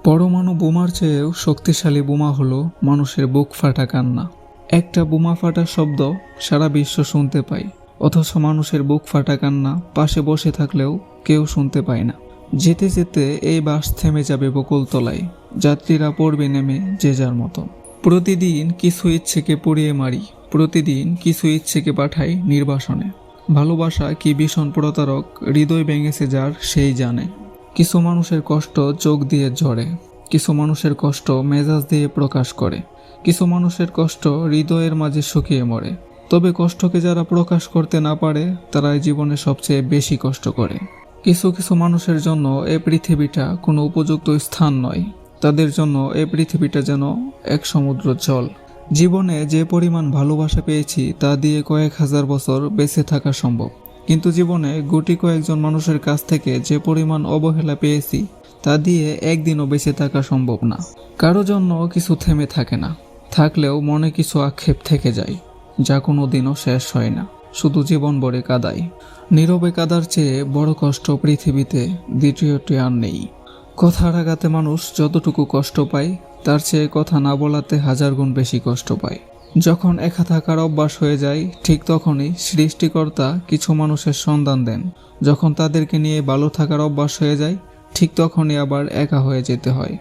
পরমাণু বোমার চেয়েও শক্তিশালী বোমা হলো মানুষের বুক ফাটা কান্না। একটা বোমা ফাটার শব্দ সারা বিশ্ব শুনতে পায়, অথচ মানুষের বুক ফাটা কান্না পাশে বসে থাকলেও কেউ শুনতে পায় না। যেতে যেতে এই বাস থেমে যাবে বকুলতলায়, যাত্রীরা পড়বে নেমে যে যার মতো। প্রতিদিন কিছু ইচ্ছেকে পুড়িয়ে মারি, প্রতিদিন কিছু ইচ্ছেকে পাঠাই নির্বাসনে। ভালোবাসা কি ভীষণ প্রতারক, হৃদয় ভেঙেছে যার সেই জানে। কিছু মানুষের কষ্ট চোখ দিয়ে ঝরে, কিছু মানুষের কষ্ট মেজাজ দিয়ে প্রকাশ করে, কিছু মানুষের কষ্ট হৃদয়ের মাঝে শুকিয়ে মরে। তবে কষ্টকে যারা প্রকাশ করতে না পারে তারাই জীবনে সবচেয়ে বেশি কষ্ট করে। কিছু কিছু মানুষের জন্য এই পৃথিবীটা কোনো উপযুক্ত স্থান নয়, তাদের জন্য এই পৃথিবীটা যেন এক সমুদ্র জল। জীবনে যে পরিমাণ ভালোবাসা পেয়েছি তা দিয়ে কয়েক হাজার বছর বেঁচে থাকা সম্ভব, কিন্তু জীবনে গুটি কয়েকজন মানুষের কাছ থেকে যে পরিমাণ অবহেলা পেয়েছি তা দিয়ে একদিনও বেঁচে থাকা সম্ভব না। কারো জন্য কিছু থেমে থাকে না, থাকলেও মনে কিছু আক্ষেপ থেকে যায়, যা কোনো দিনও শেষ হয় না, শুধু জীবন ভরে কাঁদায়। নীরবে কাদার চেয়ে বড় কষ্ট পৃথিবীতে দ্বিতীয়টি আর নেই। কথার আঘাতে মানুষ যতটুকু কষ্ট পায় তার চেয়ে কথা না বলাতে হাজার গুণ বেশি কষ্ট পায়। যখন একা থাকার অভ্যাস হয়ে যায় ঠিক তখনই সৃষ্টিকর্তা কিছু মানুষের সন্ধান দেন। যখন তাদেরকে নিয়ে ভালো থাকার অভ্যাস হয়ে যায় ঠিক তখনই আবার একা হয়ে যেতে হয়।